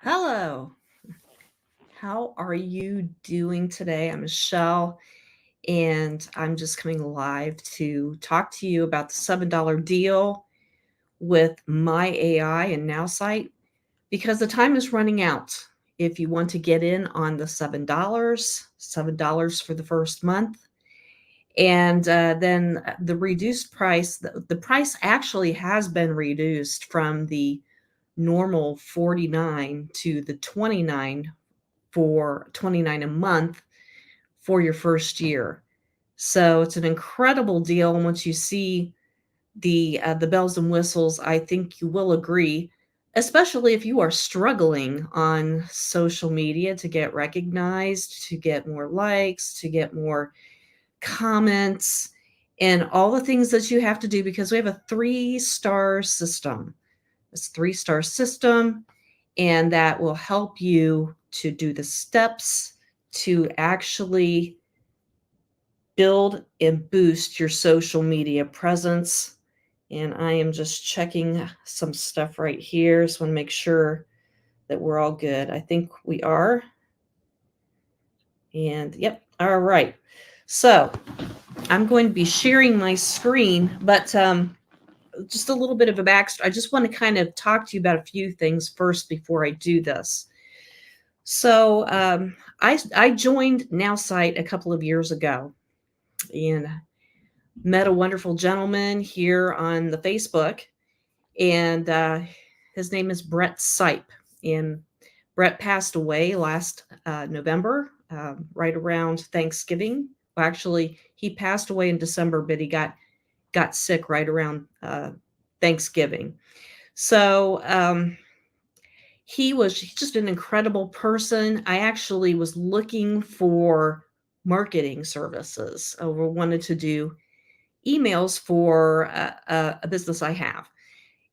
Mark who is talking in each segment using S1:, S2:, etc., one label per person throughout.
S1: Hello. How are you doing today? I'm Michelle, and I'm just coming live to talk to you about the $7 deal with My AI and NowSite because the time is running out. If you want to get in on the $7 for the first month, and then the reduced price, the price actually has been reduced from the normal 49 to the 29 for 29 a month for your first year. So it's an incredible deal. And once you see the bells and whistles, I think you will agree, especially if you are struggling on social media to get recognized, to get more likes, to get more comments, and all the things that you have to do because we have a three-star system. It's a three-star system, and that will help you to do the steps to actually build and boost your social media presence. And I am just checking some stuff right here. Just want to make sure that we're all good. I think we are. And yep, all right. So I'm going to be sharing my screen, but just a little bit of a backstory. I just want to kind of talk to you about a few things first before I do this. So I joined NowSite a couple of years ago and met a wonderful gentleman here on the Facebook, and his name is Brett Sipe. And Brett passed away last November, right around Thanksgiving. Well, actually, he passed away in December, but he got sick right around Thanksgiving. So he's just an incredible person. I actually was looking for marketing services. We wanted to do emails for a business I have.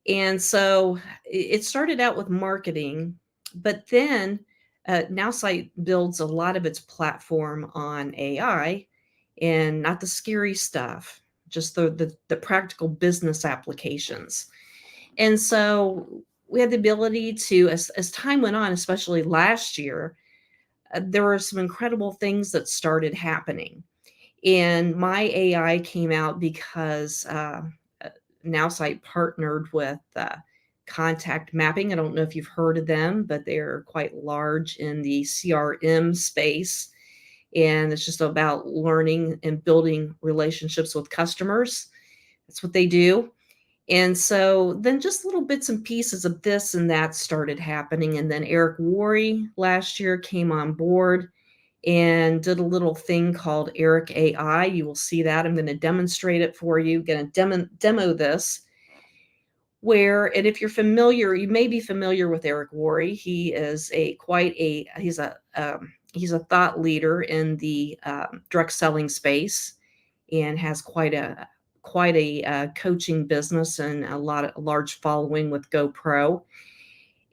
S1: And so it started out with marketing, but then NowSite builds a lot of its platform on AI and not the scary stuff, just the practical business applications. And so we had the ability to, as time went on, especially last year, there were some incredible things that started happening. And My AI came out because NowSite partnered with Contact Mapping. I don't know if you've heard of them, but they're quite large in the CRM space. And it's just about learning and building relationships with customers. That's what they do. And so then just little bits and pieces of this and that started happening. And then Eric Worre last year came on board and did a little thing called Eric AI. You will see that. I'm going to demonstrate it for you. Going to demo this. Where, and if you're familiar, you may be familiar with Eric Worre. He is he's a thought leader in the direct selling space and has quite a coaching business and a large following with GoPro.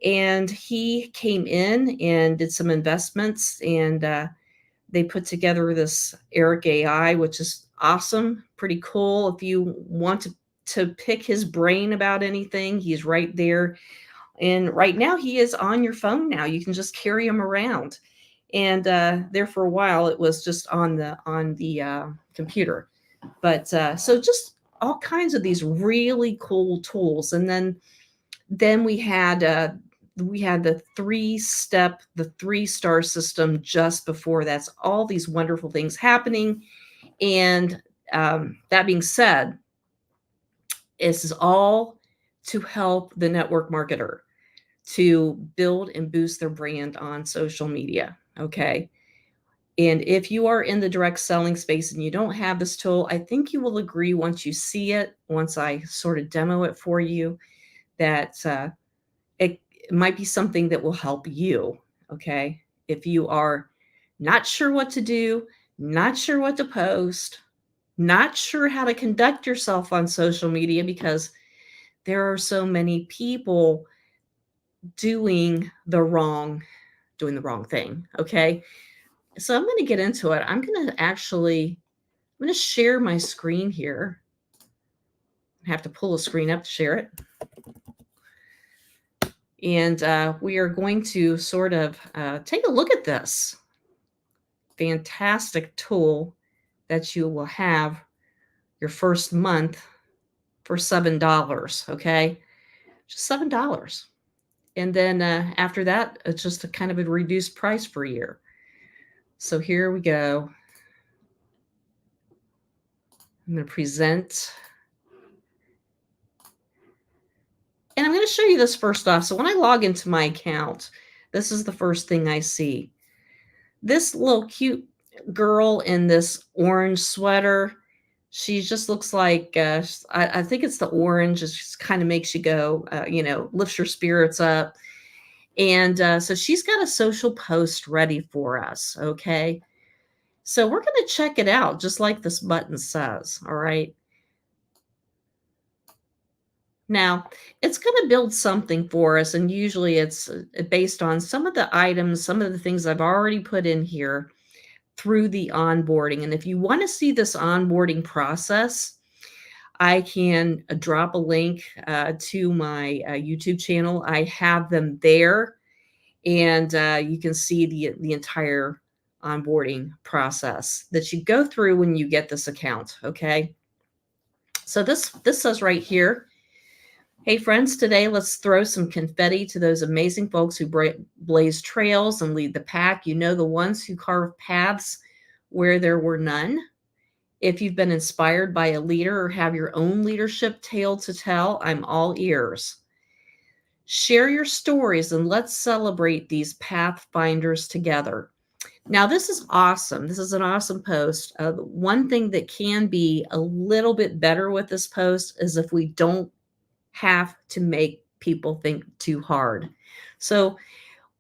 S1: And he came in and did some investments, and they put together this Eric AI, which is awesome, pretty cool. If you want to pick his brain about anything, he's right there. And right now, he is on your phone now. You can just carry him around. And there for a while, it was just on the computer. But so just all kinds of these really cool tools. And then we had the three-star system just before. That's all these wonderful things happening. And that being said, this is all to help the network marketer to build and boost their brand on social media. Okay. And if you are in the direct selling space and you don't have this tool, I think you will agree once you see it, once I sort of demo it for you, that it might be something that will help you. Okay. If you are not sure what to do, not sure what to post, not sure how to conduct yourself on social media because there are so many people doing the wrong thing. Okay. So I'm going to get into it. I'm going to share my screen here. I have to pull a screen up to share it. And we are going to sort of take a look at this fantastic tool that you will have your first month for $7, okay? Just $7. And then after that, it's just a kind of a reduced price per year. So here we go. I'm going to present. And I'm going to show you this first off. So when I log into my account, this is the first thing I see. This little cute girl in this orange sweater, she just looks like, I think it's the orange. It just kind of makes you go, lifts your spirits up. And so she's got a social post ready for us. Okay. So we're going to check it out, just like this button says. All right. Now, it's going to build something for us, and usually it's based on some of the items, some of the things I've already put in here through the onboarding. And if you want to see this onboarding process, I can drop a link to my YouTube channel. I have them there, and you can see the entire onboarding process that you go through when you get this account. Okay, so this says right here, hey friends, today let's throw some confetti to those amazing folks who blaze trails and lead the pack. You know, the ones who carve paths where there were none. If you've been inspired by a leader or have your own leadership tale to tell, I'm all ears. Share your stories and let's celebrate these pathfinders together. Now, this is awesome. This is an awesome post. One thing that can be a little bit better with this post is if we don't have to make people think too hard. So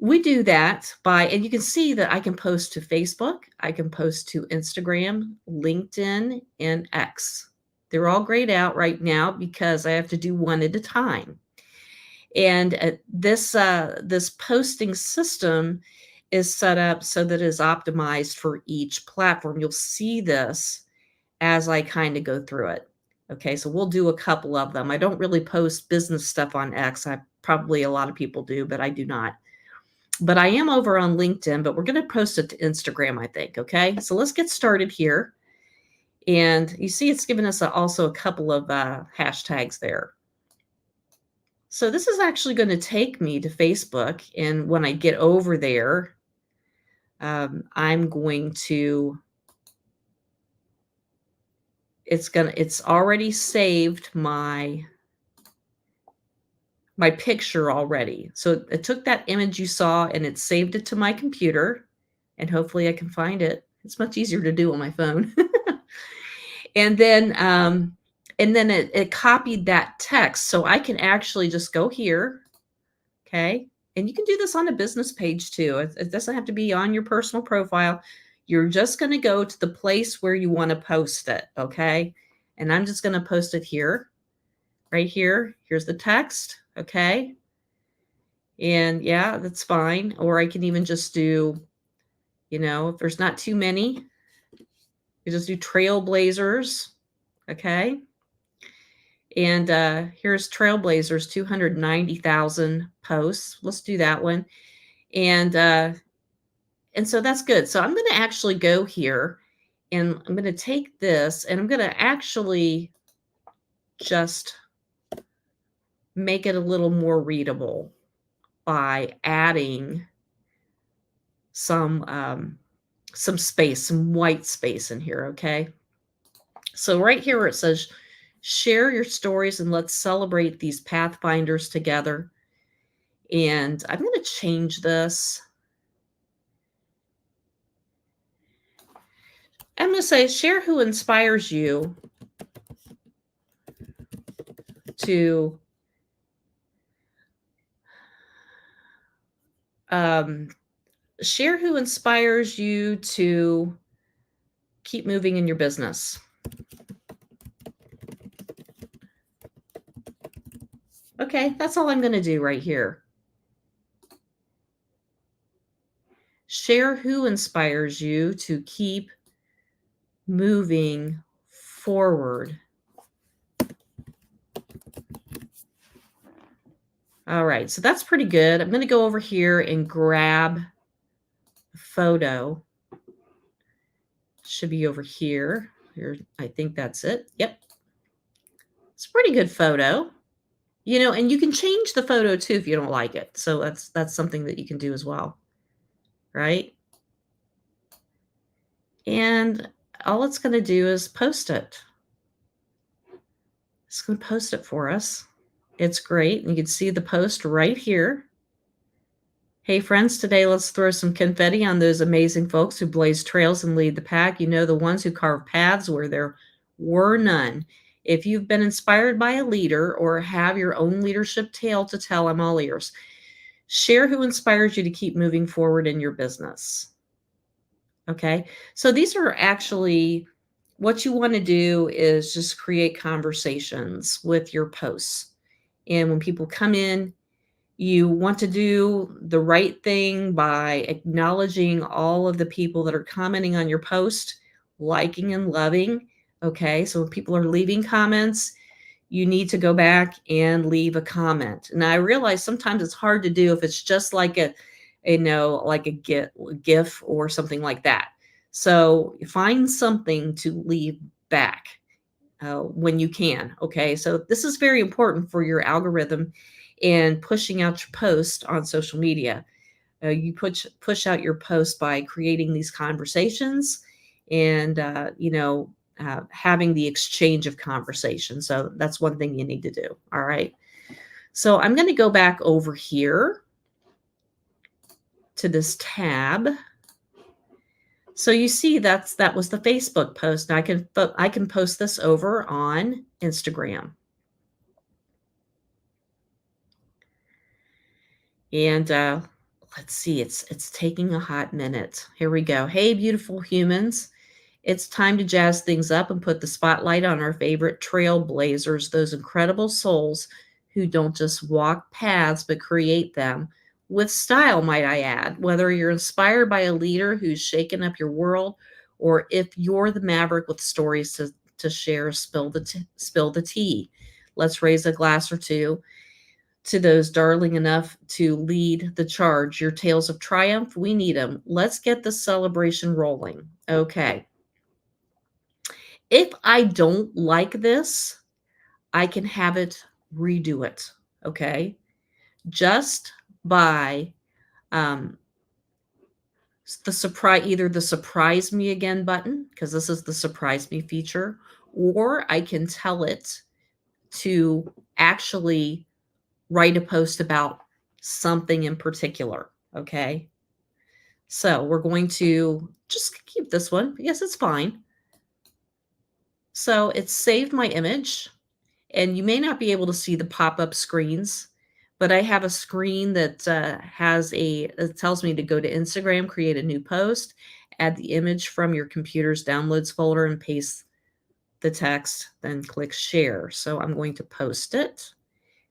S1: we do that by, and you can see that I can post to Facebook, I can post to Instagram, LinkedIn, and X. They're all grayed out right now because I have to do one at a time. And this posting system is set up so that it is optimized for each platform. You'll see this as I kind of go through it. Okay, so we'll do a couple of them. I don't really post business stuff on X. Probably a lot of people do, but I do not. But I am over on LinkedIn, but we're going to post it to Instagram, I think. Okay, so let's get started here. And you see it's given us also a couple of hashtags there. So this is actually going to take me to Facebook. And when I get over there, I'm going to, it's already saved my picture already. So it took that image you saw and it saved it to my computer, and hopefully I can find it. It's much easier to do on my phone. And then it copied that text. So I can actually just go here. Okay. And you can do this on a business page too. It doesn't have to be on your personal profile. You're just going to go to the place where you want to post it. Okay. And I'm just going to post it here, right here. Here's the text. Okay. And yeah, that's fine. Or I can even just do, if there's not too many, you just do Trailblazers. Okay. And here's Trailblazers, 290,000 posts. Let's do that one. And so that's good. So I'm going to actually go here and I'm going to take this and I'm going to actually just make it a little more readable by adding some space, some white space in here. Okay. So right here where it says, share your stories and let's celebrate these pathfinders together. And I'm going to change this. I'm going to say, share who inspires you to share who inspires you to keep moving in your business. Okay, that's all I'm going to do right here. Share who inspires you to keep moving forward. All right, so that's pretty good. I'm going to go over here and grab a photo. Should be over here. Here, I think that's it. Yep. It's a pretty good photo. You know, and you can change the photo too if you don't like it. So that's something that you can do as well, right? And all it's going to do is post it. It's going to post it for us. It's great. You can see the post right here. Hey friends, today let's throw some confetti on those amazing folks who blaze trails and lead the pack. You know, the ones who carve paths where there were none. If you've been inspired by a leader or have your own leadership tale to tell, I'm all ears. Share who inspires you to keep moving forward in your business. Okay, so these are actually what you want to do is just create conversations with your posts. And when people come in, you want to do the right thing by acknowledging all of the people that are commenting on your post, liking and loving. Okay, so when people are leaving comments, you need to go back and leave a comment. And I realize sometimes it's hard to do if it's just like a like a GIF or something like that. So find something to leave back when you can. Okay, so this is very important for your algorithm and pushing out your post on social media. You push out your post by creating these conversations and having the exchange of conversation. So that's one thing you need to do. All right. So I'm going to go back over here to this tab. So you see that was the Facebook post. Now I can post this over on Instagram. And let's see, it's taking a hot minute. Here we go. Hey, beautiful humans. It's time to jazz things up and put the spotlight on our favorite trailblazers, those incredible souls who don't just walk paths, but create them with style, might I add. Whether you're inspired by a leader who's shaken up your world, or if you're the maverick with stories to share, spill the tea. Let's raise a glass or two to those darling enough to lead the charge. Your tales of triumph, we need them. Let's get the celebration rolling. Okay. If I don't like this, I can have it redo it. Okay. Just by either the surprise me again button, because this is the surprise me feature, or I can tell it to actually write a post about something in particular. Okay. So we're going to just keep this one. Yes, it's fine. So it's saved my image, and you may not be able to see the pop-up screens, but I have a screen that it tells me to go to Instagram, create a new post, add the image from your computer's downloads folder and paste the text, then click share. So I'm going to post it.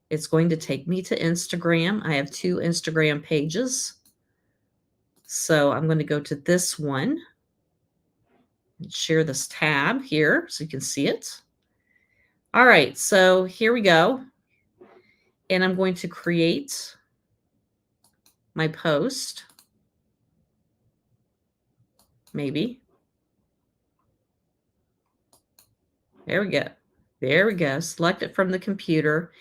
S1: It's going to take me to Instagram. I have 2 Instagram pages. So I'm going to go to this one and share this tab here so you can see it. All right, so here we go. And I'm going to create my post. Maybe. There we go. There we go. Select it from the computer.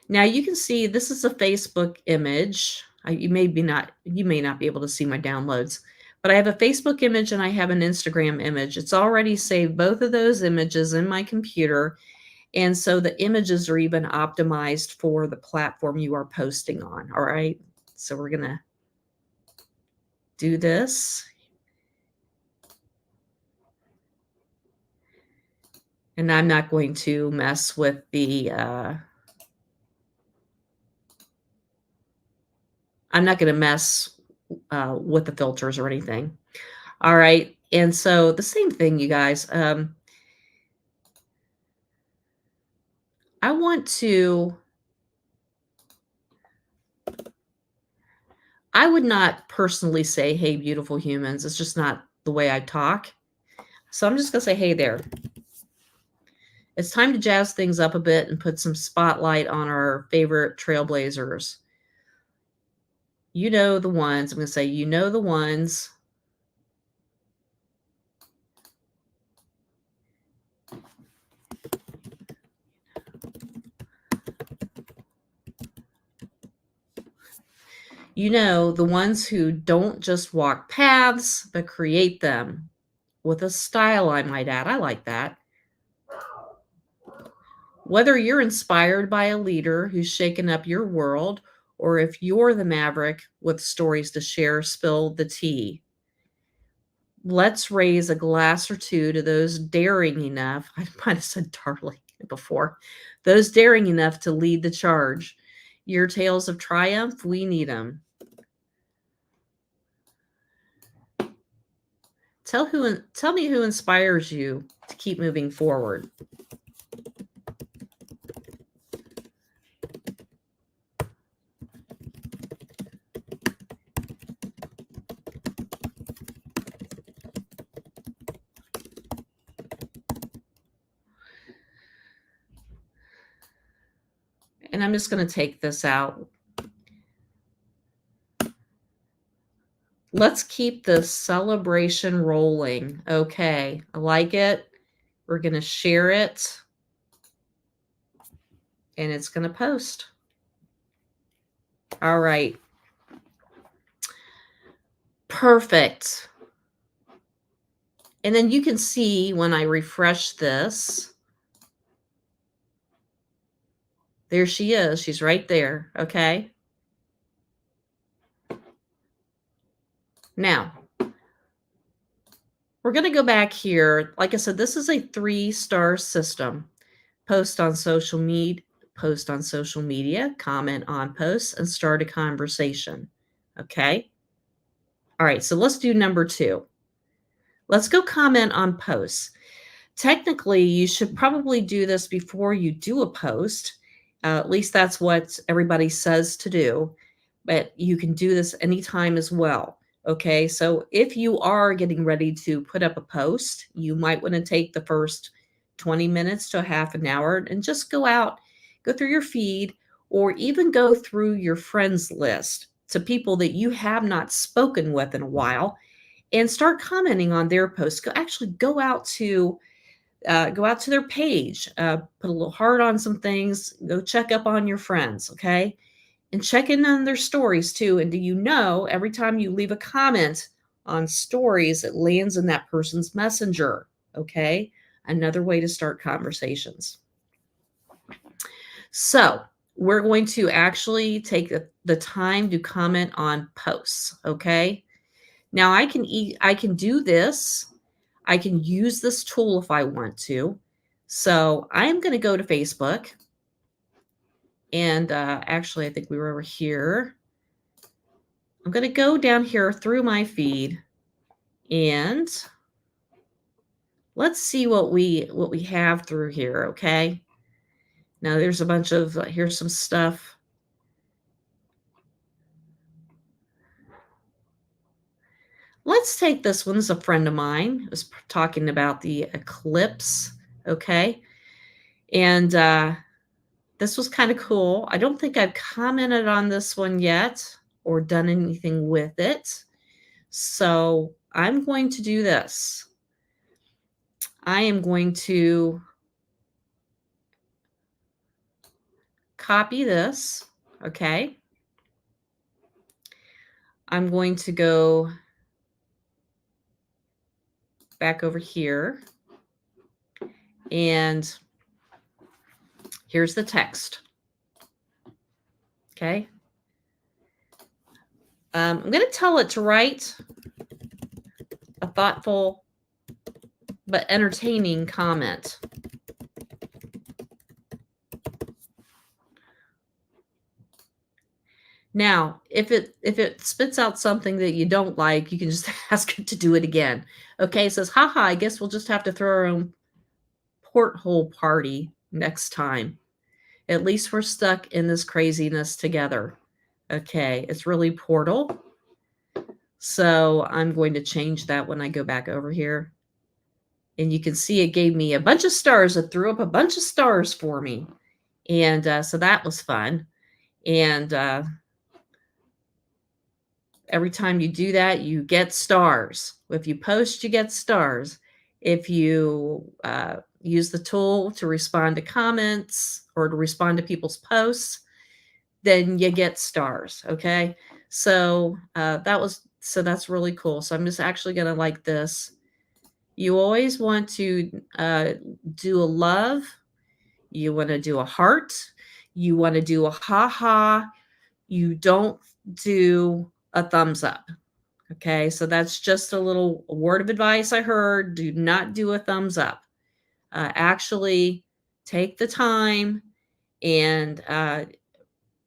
S1: Now you can see this is a Facebook image. You may not be able to see my downloads, but I have a Facebook image and I have an Instagram image. It's already saved both of those images in my computer. And so the images are even optimized for the platform you are posting on. All right. So we're going to do this. And I'm not going to mess with the, I'm not going to mess with the filters or anything. All right. And so the same thing, you guys. I would not personally say, hey, beautiful humans. It's just not the way I talk. So I'm just going to say, hey there. It's time to jazz things up a bit and put some spotlight on our favorite trailblazers. You know the ones. I'm going to say, you know the ones. You know the ones who don't just walk paths, but create them with a style, I might add. I like that. Whether you're inspired by a leader who's shaken up your world, or if you're the maverick with stories to share, spill the tea. Let's raise a glass or two to those daring enough. I might have said darling before. Those daring enough to lead the charge. Your tales of triumph, we need them. Tell me who inspires you to keep moving forward. And I'm just going to take this out. Let's keep this celebration rolling. Okay, I like it. We're going to share it. And it's going to post. All right. Perfect. And then you can see when I refresh this, there she is. She's right there. Okay. Now, we're going to go back here. Like I said, this is a 3-star system. Post on social media, comment on posts, and start a conversation. Okay. All right. So let's do number 2. Let's go comment on posts. Technically, you should probably do this before you do a post. At least that's what everybody says to do. But you can do this anytime as well. Okay, so if you are getting ready to put up a post, you might want to take the first 20 minutes to a half an hour and just go out, go through your feed, or even go through your friends list to people that you have not spoken with in a while and start commenting on their posts. Go out to their page, put a little heart on some things, go check up on your friends, okay? And check in on their stories too. And do you know every time you leave a comment on stories, it lands in that person's messenger, okay? Another way to start conversations. So we're going to actually take the time to comment on posts, okay? Now I can do this. I can use this tool if I want to. So I'm going to go to Facebook. And actually, I think we were over here. I'm going to go down here through my feed. And let's see what we have through here, okay? Now there's a bunch of, here's some stuff. Let's take this one. This is a friend of mine. I was talking about the eclipse, okay? And this was kind of cool. I don't think I've commented on this one yet or done anything with it. So I'm going to do this. I am going to copy this, okay? I'm going to go back over here, and here's the text, okay? I'm going to tell it to write a thoughtful but entertaining comment. Now, if it spits out something that you don't like, you can just ask it to do it again. Okay, it says, haha, I guess we'll just have to throw our own porthole party next time. At least we're stuck in this craziness together. Okay, it's really portal. So I'm going to change that when I go back over here. And you can see it gave me a bunch of stars. It threw up a bunch of stars for me. And so that was fun. And Every time you do that, you get stars. If you post, you get stars. If you use the tool to respond to comments or to respond to people's posts, then you get stars. Okay. So that's really cool. So I'm just actually going to like this. You always want to do a love. You want to do a heart. You want to do a ha ha. You don't do a thumbs up. Okay, so that's just a little word of advice I heard. Do not do a thumbs up. Actually, take the time and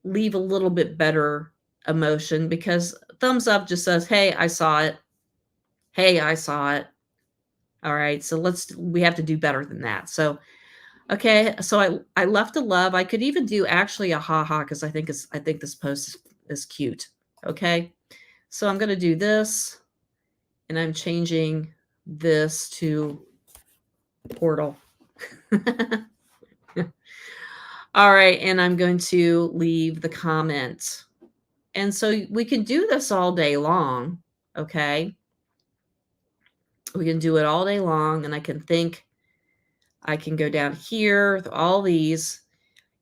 S1: leave a little bit better emotion, because thumbs up just says, hey, I saw it. Hey, I saw it. All right, so we have to do better than that. So, okay, so I left a love. I could even do actually a ha because I think this post is cute. Okay, so I'm going to do this. And I'm changing this to portal. All right, and I'm going to leave the comment. And so we can do this all day long, okay? We can do it all day long, and I can go down here, all these,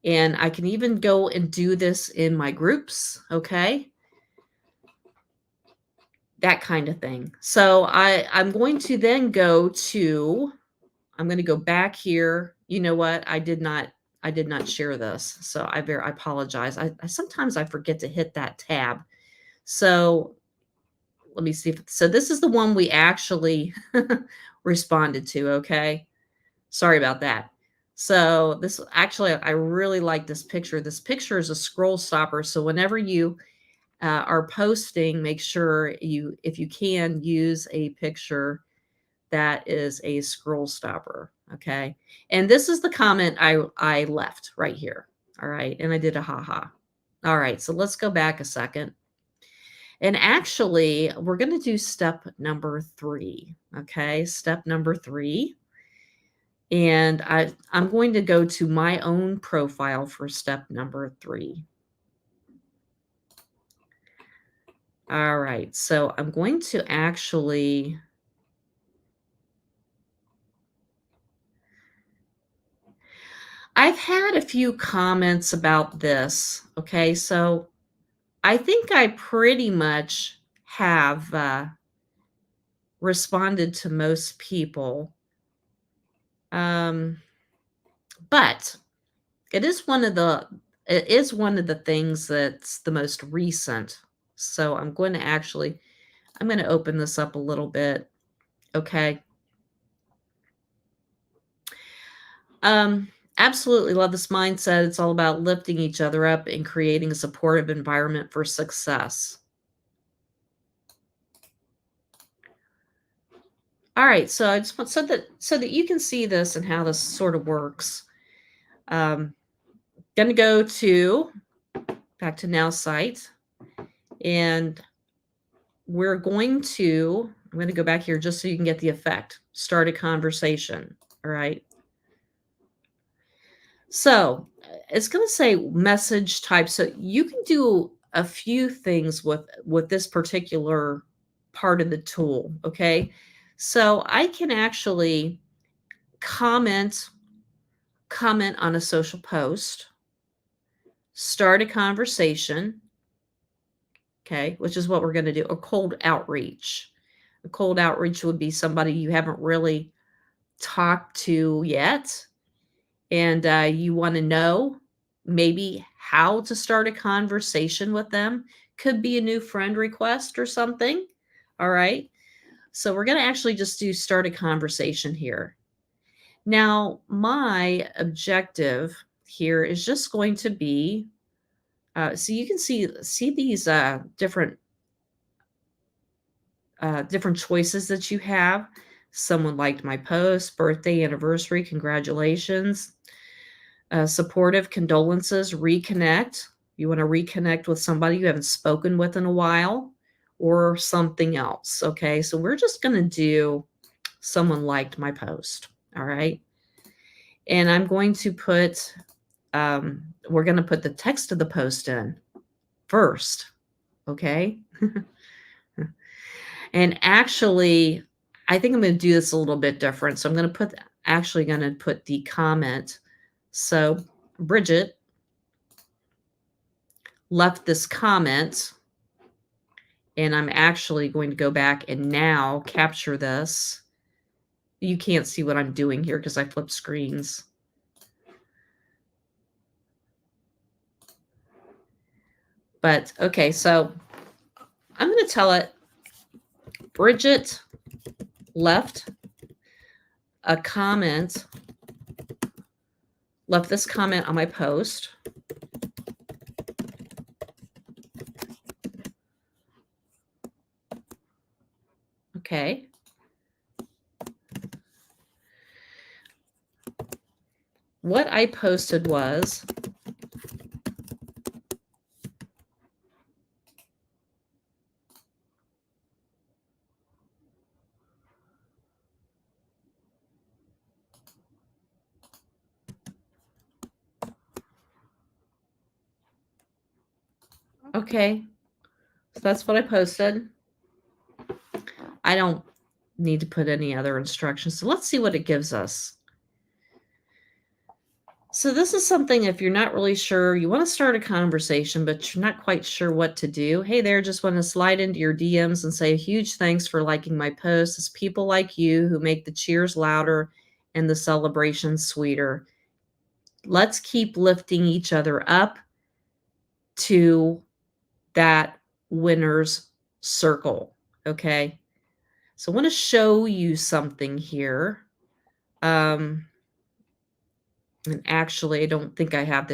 S1: and I can even go and do this in my groups, okay? That kind of thing. So I'm going to then I'm going to go back here. You know what? I did not share this. So I apologize. I sometimes I forget to hit that tab. So let me see. So this is the one we actually responded to. Okay. Sorry about that. So this actually, I really like this picture. This picture is a scroll stopper. So whenever you are posting, make sure if you can, use a picture that is a scroll stopper. Okay. And this is the comment I left right here. All right. And I did a haha. All right. So let's go back a second. And actually, we're going to do step number 3. Okay. Step number 3. And I'm going to go to my own profile for step number 3. All right. So I'm going to actually I've had a few comments about this. Okay, so I think I pretty much have responded to most people. But it is one of the things that's the most recent. So I'm going to open this up a little bit. Okay. Absolutely love this mindset. It's all about lifting each other up and creating a supportive environment for success. All right, so I just want so that you can see this and how this sort of works. Going to go back to Now Site, and I'm going to go back here just so you can get the effect. Start a conversation. All right. So it's going to say message type. So you can do a few things with this particular part of the tool. Okay. So I can actually comment on a social post, start a conversation. Okay. Which is what we're going to do. A cold outreach. A cold outreach would be somebody you haven't really talked to yet, and you want to know maybe how to start a conversation with them. Could be a new friend request or something. All right. So we're going to actually just do start a conversation here. Now, my objective here is just going to be, so you can see these different choices that you have. Someone liked my post, birthday, anniversary, congratulations. Supportive, condolences, reconnect. You want to reconnect with somebody you haven't spoken with in a while, or something else. Okay, so we're just going to do someone liked my post. All right. And I'm going to put, we're going to put the text of the post in first. Okay. And actually, I think I'm going to do this a little bit different. So I'm going to put the comment. So Bridget left this comment, and I'm actually going to go back and now capture this. You can't see what I'm doing here because I flipped screens. But okay, so I'm going to tell it, Bridget left this comment on my post. Okay. What I posted was, okay, so that's what I posted. I don't need to put any other instructions. So let's see what it gives us. So this is something, if you're not really sure, you want to start a conversation, but you're not quite sure what to do. Hey there, just want to slide into your DMs and say a huge thanks for liking my post. It's people like you who make the cheers louder and the celebrations sweeter. Let's keep lifting each other up to that winner's circle. Okay. So I want to show you something here. And actually, I don't think I have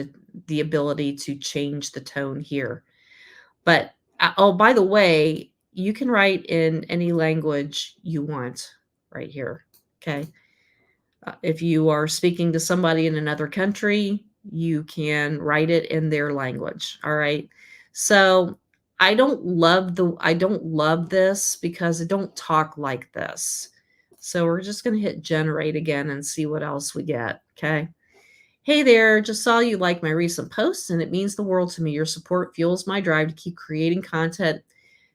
S1: the ability to change the tone here. But oh, by the way, you can write in any language you want right here. Okay. If you are speaking to somebody in another country, you can write it in their language. All right. So I don't love this because I don't talk like this. So we're just going to hit generate again and see what else we get. Okay. Hey there, just saw you like my recent posts and it means the world to me. Your support fuels my drive to keep creating content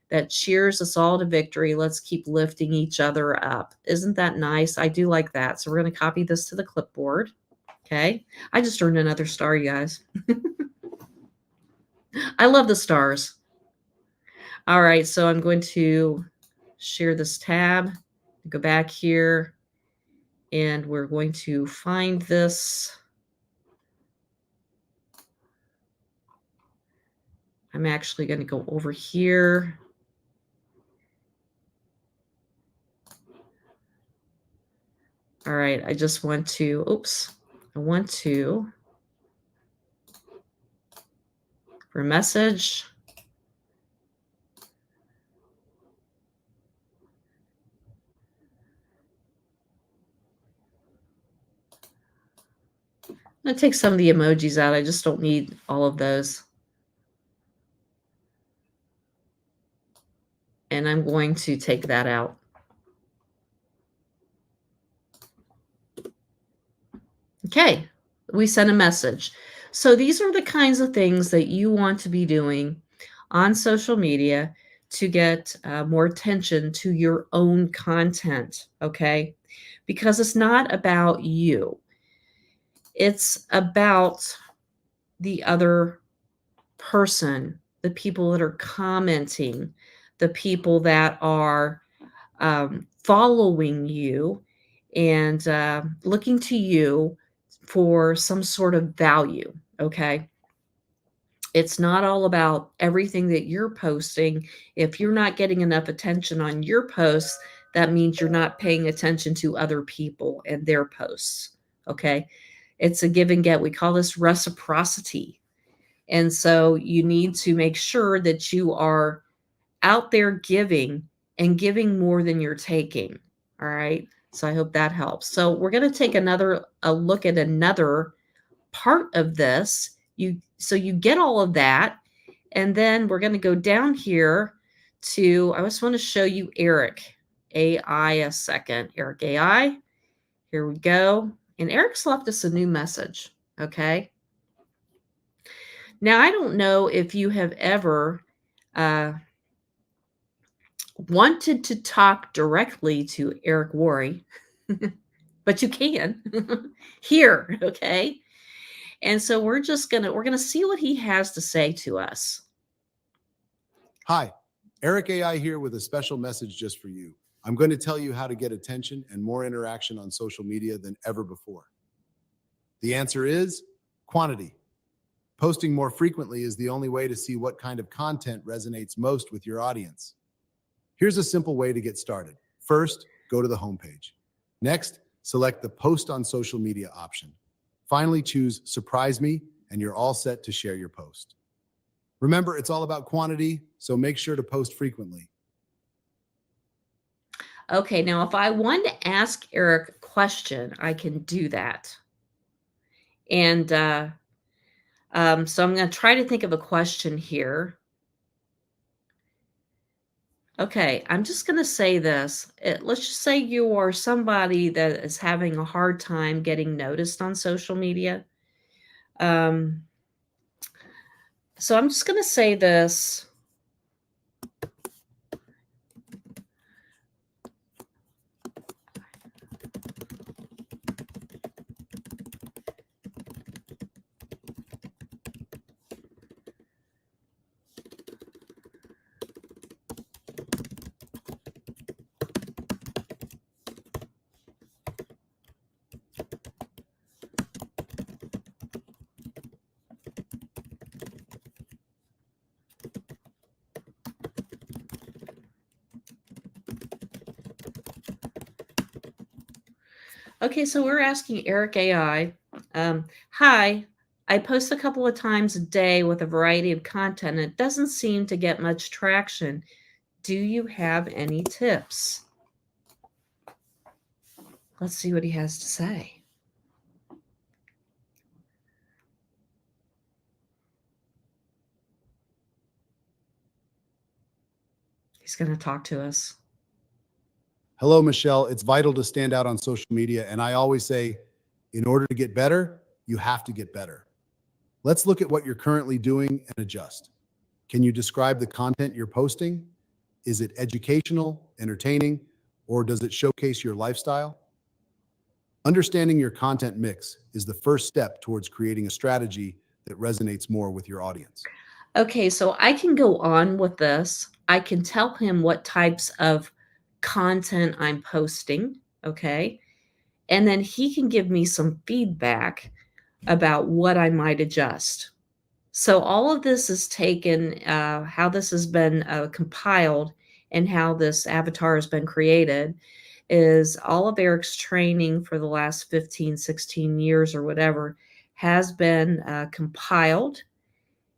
S1: that cheers us all to victory. Let's keep lifting each other up. Isn't that nice? I do like that. So we're going to copy this to the clipboard. Okay. I just earned another star, you guys. I love the stars. All right. So I'm going to share this tab, go back here, and we're going to find this. I'm actually going to go over here. All right, I just want to, for message. I'm going to take some of the emojis out. I just don't need all of those. And I'm going to take that out. Okay, we sent a message. So these are the kinds of things that you want to be doing on social media to get more attention to your own content, okay? Because it's not about you. It's about the other person, the people that are commenting, the people that are following you and looking to you for some sort of value. Okay. It's not all about everything that you're posting. If you're not getting enough attention on your posts, that means you're not paying attention to other people and their posts. Okay. It's a give and get. We call this reciprocity. And so you need to make sure that you are out there giving and giving more than you're taking. All right. So I hope that helps. So we're going to take a look at another part of this. So you get all of that. And then we're going to go down here to, I just want to show you Eric AI a second. Eric AI. Here we go. And Eric's left us a new message. Okay. Now, I don't know if you have ever wanted to talk directly to Eric Worre, but you can here, okay? And so we're gonna see what he has to say to us.
S2: Hi, Eric AI here with a special message just for you. I'm going to tell you how to get attention and more interaction on social media than ever before. The answer is quantity. Posting more frequently is the only way to see what kind of content resonates most with your audience. Here's a simple way to get started. First, go to the homepage. Next, select the Post on Social Media option. Finally, choose Surprise Me, and you're all set to share your post. Remember, it's all about quantity, so make sure to post frequently.
S1: Okay, now if I want to ask Eric a question, I can do that. And so I'm going to try to think of a question here. Okay, I'm just going to say this. Let's just say you are somebody that is having a hard time getting noticed on social media. So I'm just going to say this. Okay, so we're asking Eric AI. Hi, I post a couple of times a day with a variety of content. And it doesn't seem to get much traction. Do you have any tips? Let's see what he has to say. He's going to talk to us.
S2: Hello, Michelle. It's vital to stand out on social media. And I always say, in order to get better, you have to get better. Let's look at what you're currently doing and adjust. Can you describe the content you're posting? Is it educational, entertaining, or does it showcase your lifestyle? Understanding your content mix is the first step towards creating a strategy that resonates more with your audience.
S1: Okay, so I can go on with this. I can tell him what types of content I'm posting, okay? And then he can give me some feedback about what I might adjust. So all of this is taken, how this has been compiled and how this avatar has been created is all of Eric's training for the last 15, 16 years or whatever has been compiled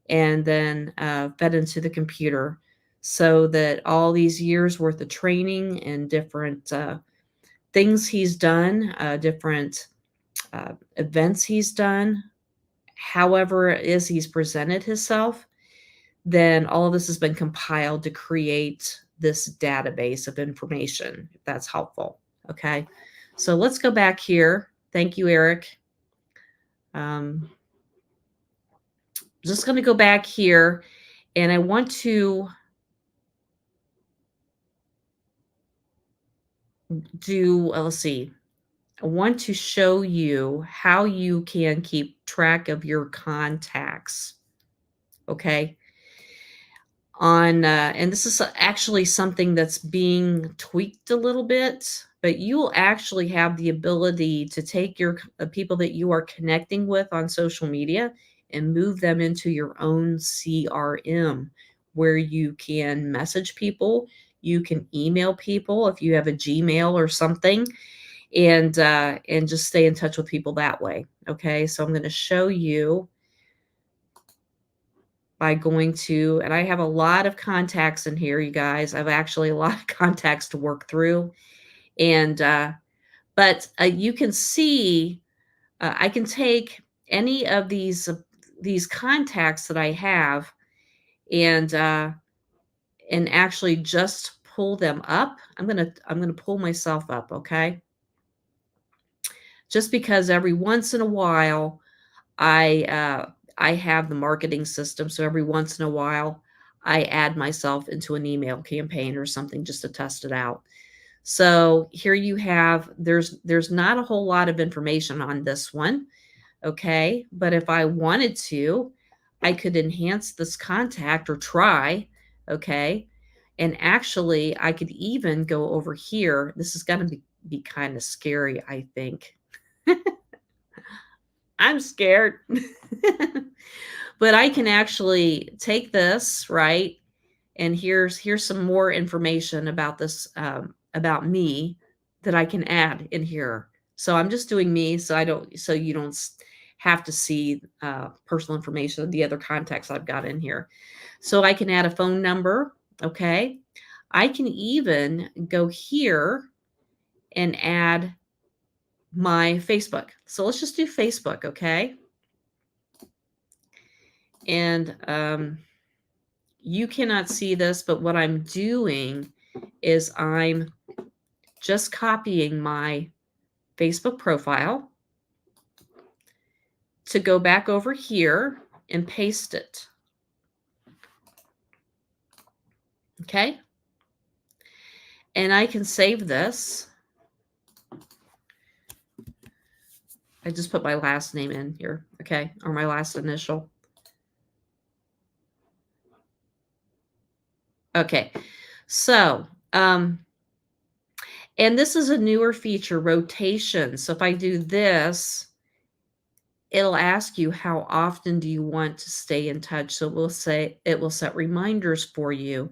S1: and then fed into the computer so that all these years worth of training and different things he's done, different events he's done, however it is he's presented himself, then all of this has been compiled to create this database of information, if that's helpful. Okay, so let's go back here. Thank you, Eric. Just going to go back here, and I want to do, let's see, I want to show you how you can keep track of your contacts. Okay. And this is actually something that's being tweaked a little bit, but you will actually have the ability to take your people that you are connecting with on social media and move them into your own CRM where you can message people, you can email people if you have a Gmail or something, and just stay in touch with people that way. Okay, so I'm going to show you by going to, and I have a lot of contacts in here, you guys. I've actually a lot of contacts to work through. And, but you can see, I can take any of these contacts that I have and actually just pull them up. I'm going to pull myself up. Okay. Just because every once in a while, I have the marketing system. So every once in a while, I add myself into an email campaign or something just to test it out. So here you have, there's not a whole lot of information on this one. Okay. But if I wanted to, I could enhance this contact or try. Okay. And actually, I could even go over here. This is going to be kind of scary, I think. I'm scared. But I can actually take this, right? And here's some more information about this, about me, that I can add in here. So I'm just doing me, so you don't have to see personal information of the other contacts I've got in here. So I can add a phone number. Okay. I can even go here and add my Facebook. So let's just do Facebook. Okay. And you cannot see this, but what I'm doing is I'm just copying my Facebook profile to go back over here and paste it. Okay. And I can save this. I just put my last name in here. Okay. Or my last initial. Okay. So, and this is a newer feature, rotation. So if I do this, it'll ask you how often do you want to stay in touch. So we'll say it will set reminders for you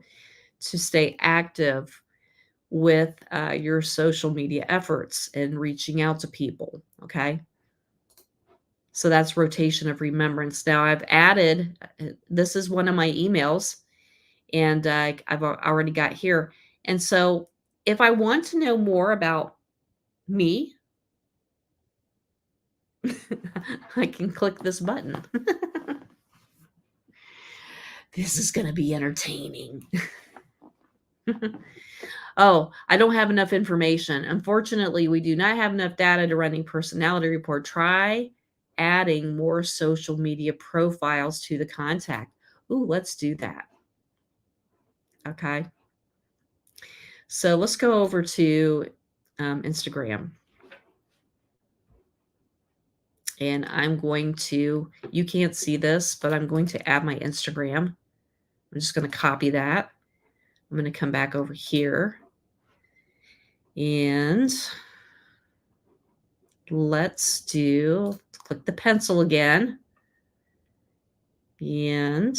S1: to stay active with your social media efforts and reaching out to people. Okay. So that's rotation of remembrance. Now I've added, this is one of my emails, and I've already got here. And so if I want to know more about me, I can click this button. This is going to be entertaining. Oh, I don't have enough information. Unfortunately, we do not have enough data to run a personality report. Try adding more social media profiles to the contact. Ooh, let's do that. Okay. So let's go over to Instagram. And I'm going to, you can't see this, but I'm going to add my Instagram. I'm just going to copy that. I'm going to come back over here. And let's click the pencil again. And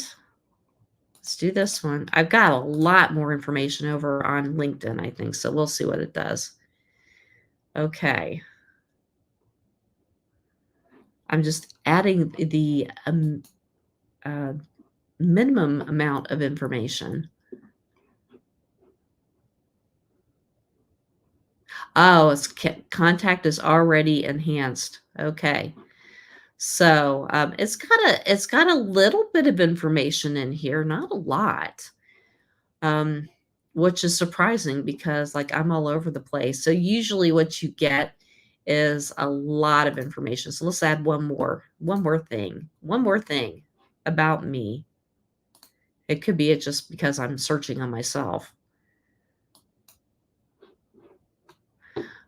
S1: let's do this one. I've got a lot more information over on LinkedIn, I think. So we'll see what it does. Okay. I'm just adding the minimum amount of information. Oh, it's contact is already enhanced. Okay. So it's got a little bit of information in here, not a lot, which is surprising because like I'm all over the place. So usually what you get is a lot of information. So let's add one more thing about me. It could be just because I'm searching on myself.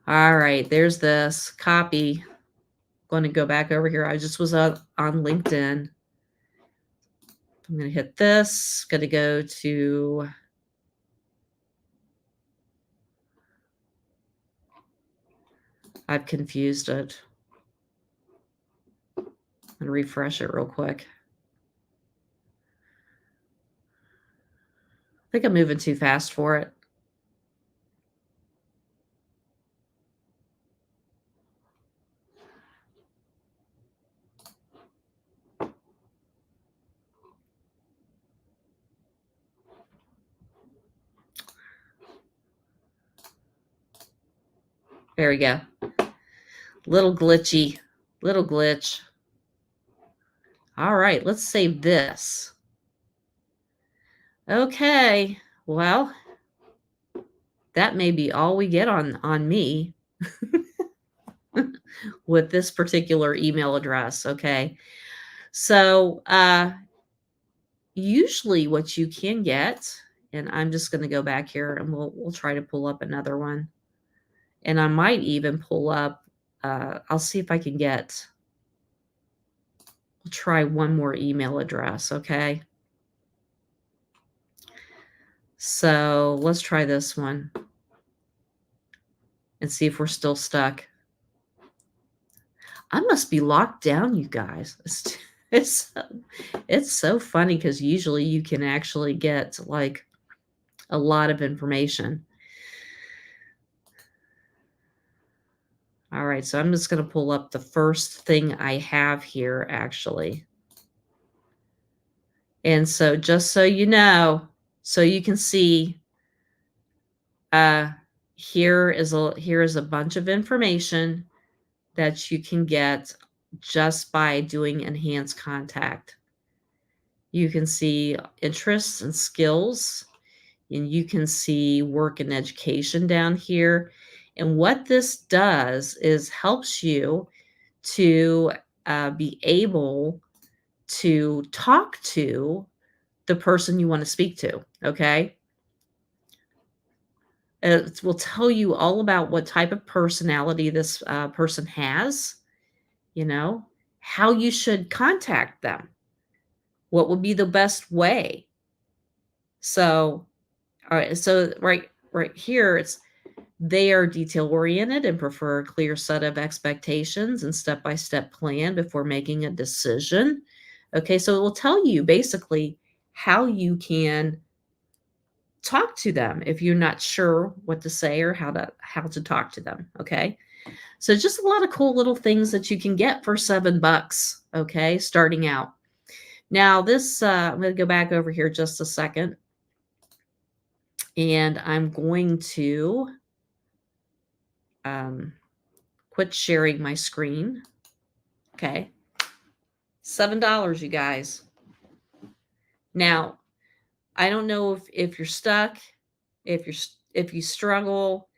S1: All right, there's this copy. Going to go back over here. I just was on LinkedIn. I'm going to hit this. Going to go to I've confused it. I'm going to refresh it real quick. I think I'm moving too fast for it. There we go. Little glitchy, little glitch. All right, let's save this. Okay, well, that may be all we get on me with this particular email address. Okay, so usually what you can get, and I'm just going to go back here and we'll try to pull up another one. And I might even pull up, I'll see if I can get, we'll try one more email address, okay? So let's try this one and see if we're still stuck. I must be locked down, you guys. It's so funny because usually you can actually get like a lot of information. All right, so I'm just going to pull up the first thing I have here, actually. And so just so you know, so you can see, here is a bunch of information that you can get just by doing enhanced contact. You can see interests and skills, and you can see work and education down here. And what this does is helps you to be able to talk to the person you want to speak to, okay? It will tell you all about what type of personality this person has, you know, how you should contact them, what would be the best way. So, all right, so right here, it's they are detail oriented and prefer a clear set of expectations and step-by-step plan before making a decision. Okay, so it will tell you basically how you can talk to them if you're not sure what to say or how to talk to them. Okay, so just a lot of cool little things that you can get for $7. Okay, starting out. Now this, I'm going to go back over here just a second, and I'm going to quit sharing my screen. Okay, $7, you guys. Now, I don't know if you're stuck, if you struggle.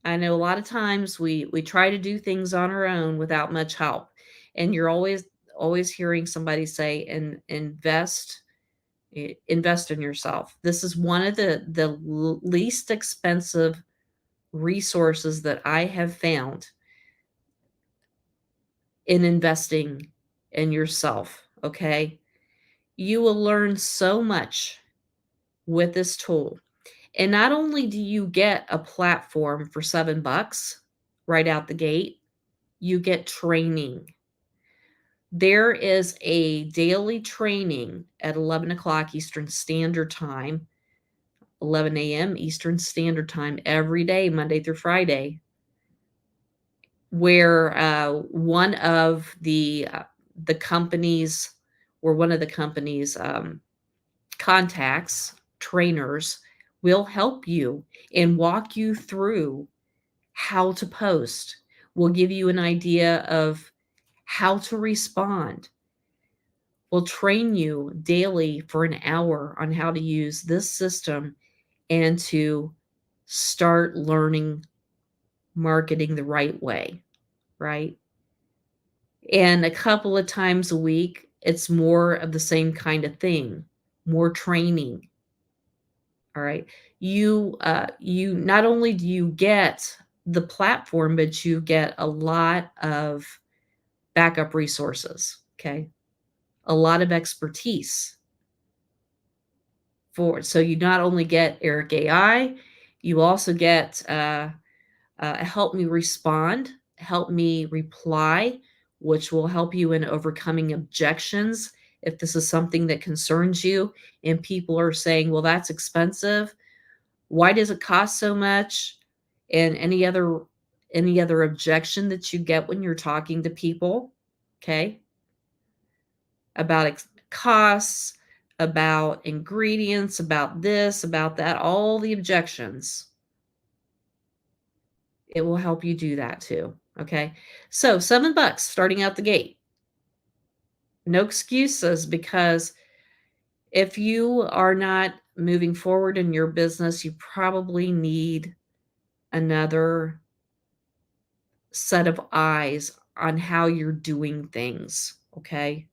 S1: I know a lot of times we try to do things on our own without much help, and you're always hearing somebody say, and invest in yourself. This is one of the least expensive resources that I have found in investing in yourself. Okay, you will learn so much with this tool. And not only do you get a platform for $7 right out the gate, you get training. There is a daily training at 11 o'clock Eastern Standard Time, 11 a.m. Eastern Standard Time every day, Monday through Friday, where one of the companies or one of the company's contacts, trainers, will help you and walk you through how to post. We'll give you an idea of how to respond. We'll train you daily for an hour on how to use this system and to start learning marketing the right way, right? And a couple of times a week, it's more of the same kind of thing, more training. All right. You not only do you get the platform, but you get a lot of backup resources. Okay. A lot of expertise so you not only get Eric AI, you also get help me respond, help me reply, which will help you in overcoming objections if this is something that concerns you and people are saying, well, that's expensive. Why does it cost so much? And any other objection that you get when you're talking to people, okay? About costs, about ingredients, about this, about that, all the objections. It will help you do that too, okay? So $7 starting out the gate. No excuses, because if you are not moving forward in your business, you probably need another set of eyes on how you're doing things, okay?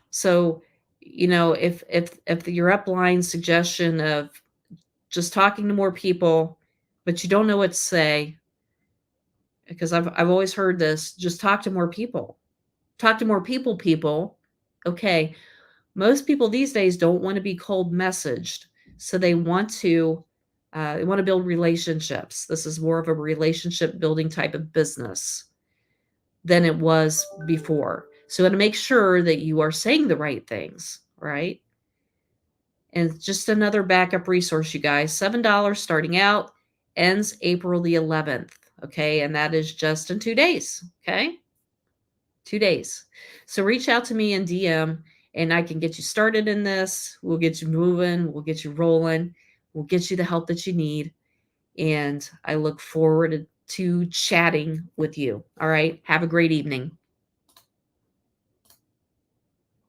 S1: So if your upline suggestion of just talking to more people, but you don't know what to say, because I've always heard this, just talk to more people. Talk to more people. Okay. Most people these days don't want to be cold messaged. So they want to build relationships. This is more of a relationship building type of business than it was before. So to make sure that you are saying the right things, right? And just another backup resource, you guys, $7 starting out, ends April the 11th. Okay. And that is just in 2 days. Okay. 2 days. So reach out to me in DM and I can get you started in this. We'll get you moving. We'll get you rolling. We'll get you the help that you need. And I look forward to chatting with you. All right. Have a great evening.